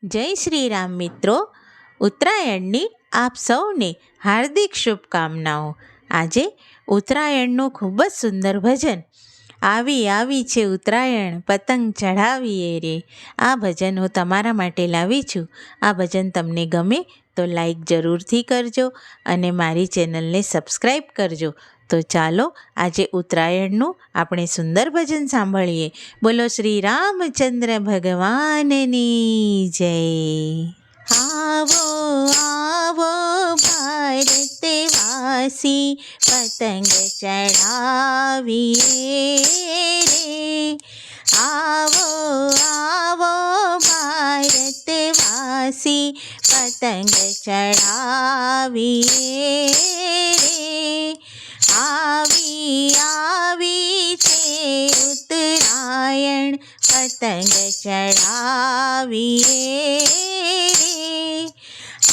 જય શ્રી રામ મિત્રો. ઉત્તરાયણની આપ સૌને હાર્દિક શુભકામનાઓ. આજે ઉત્તરાયણનું ખૂબ જ સુંદર ભજન. આવી છે ઉત્તરાયણ, પતંગ ચઢાવીએ રે. આ ભજન હું તમારા માટે લાવી છું. આ ભજન તમને ગમે તો લાઈક જરૂરથી કરજો અને મારી ચેનલને સબસ્ક્રાઈબ કરજો. તો ચાલો આજે ઉત્તરાયણનું આપણે સુંદર ભજન સાંભળીએ. બોલો શ્રી રામચંદ્ર ભગવાનની જય. આવો આવો ભારતવાસી, પતંગ ચઢાવીએ રે. આવો આવો ભારતવાસી, પતંગ ચઢાવીએ રે. આવી છે ઉત્તરાયણ, પતંગ ચઢાવીએ રે.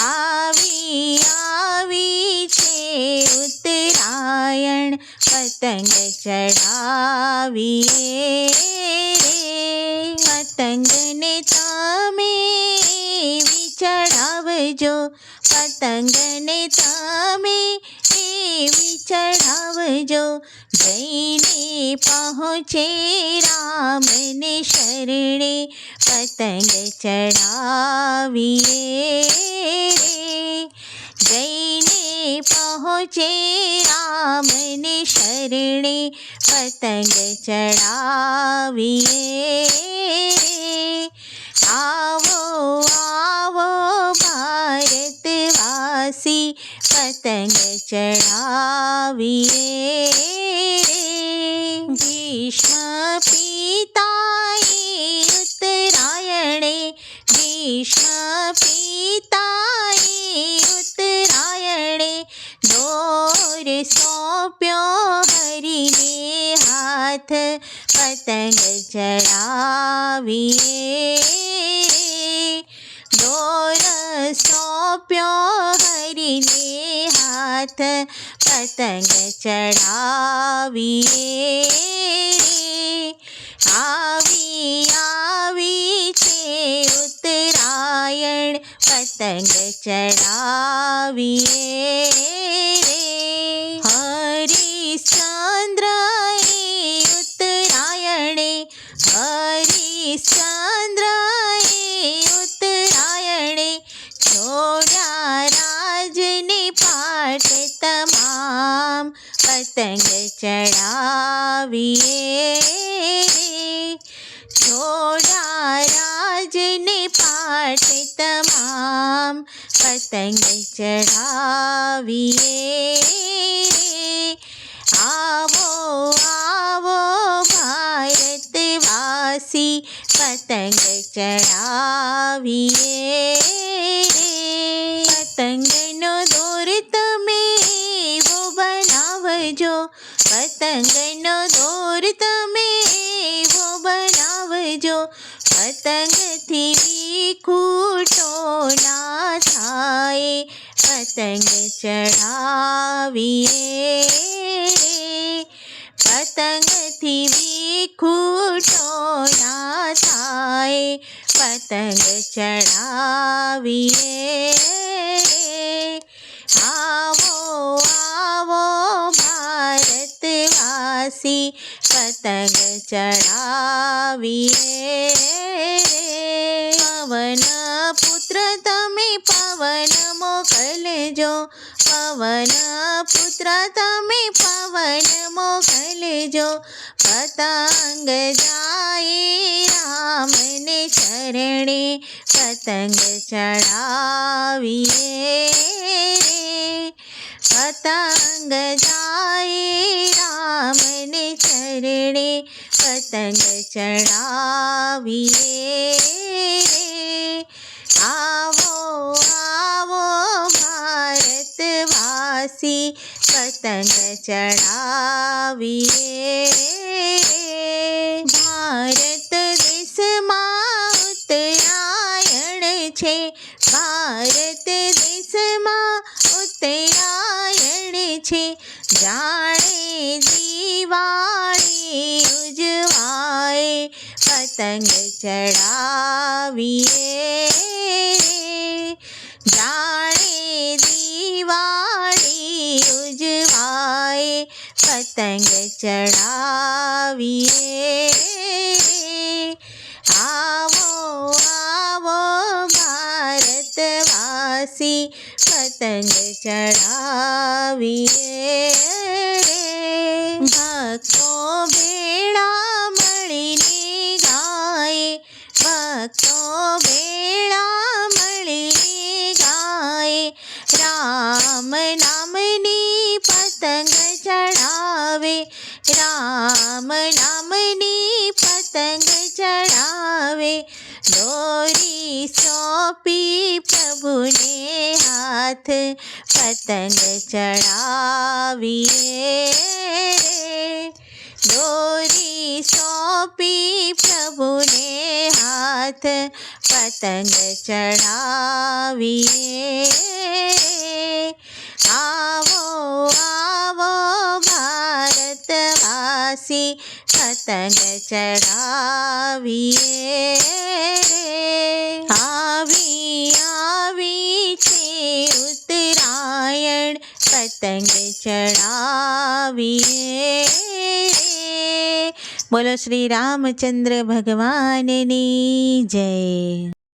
આવી છે ઉત્તરાયણ, પતંગ ચઢાવીએ રે. પતંગને તમે ચઢાવજો, પતંગને તમે ચઢાવજો. જઈને પહોંચે રામને શરણે, પતંગ ચઢાવીએ રે. જઈને પહોંચે રામને શરણે, પતંગ ચઢાવીએ રે. આવો આવો ભારતવાસી, પતંગ ચઢાવીએ રે. ભીષ્મ પિતાએ ઉત્તરાયણે, ભીષ્મ પિતાએ ઉત્તરાયણે, દોર સોંપ્યો હરીને હાથ, પતંગ ચઢાવીએ રે. દોર સોંપ્યો હરીને હાથ, પતંગ ચઢાવીએ રે. આવી છે ઉત્તરાયણ, પતંગ ચઢાવીએ રે. હરિશ્ચંદ્ર ઉત્તરાયણે, હરિશ્ચંદ્ર ઉત્તરાયણે, છોડ્યા રાજને પાટ તમામ, પતંગ ચઢાવીએ રે. છોડ્યા રાજને પાટ તમામ, પતંગ ચઢાવીએ રે. આવો આવો ભારતવાસી, પતંગ ચઢાવીએ રે. પતંગનો દોર તમે એવો બનાવજો, પતંગનો દોર તમે એવો બનાવજો. પતંગથી વિખૂટો ના થાય, પતંગ ચઢાવીએ રે. પતંગથી વિખૂટો ના થાય, પતંગ ચઢાવીએ રે. આવો આવો ભારતવાસી, પતંગ ચઢાવીએ રે. પવન પુત્ર તમે પવન મોકલજો, પવન પુત્ર તમે પવન મોકલજો. પતંગ જાય રામને શરણે, પતંગ ચઢાવીએ રે. પતંગ જાય રામને શરણે, પતંગ ચઢાવીએ રે. આવો આવો ભારતવાસી, પતંગ ચઢાવીએ રે. ભારત દેશમાં ઉત્તરાયણ છે, ભારત દેશમાં ઉત્તરાયણ છે. જાણે દિવાળી ઉજવાય, પતંગ ચઢાવીએ ચડાવીએ આવો આવો ભારતવાસી પતંગ ચડાવીએ ભક્તો ભેળા મળીને ગાય ભક્તો ભેળા મળીને ગાય રામ નામની પતંગ ચડાવે રામ નામની પતંગ ચડાવે દોરી સોંપી પ્રભુને હાથ પતંગ ચડાવીએ દોરી સોંપી પ્રભુને હાથ પતંગ ચડાવીએ આવો આવો ભારતવાસી પતંગ ચડાવીએ આવી આવી છે ઉત્તરાયણ પતંગ ચડાવીએ બોલો શ્રી રામચંદ્ર ભગવાનની જય.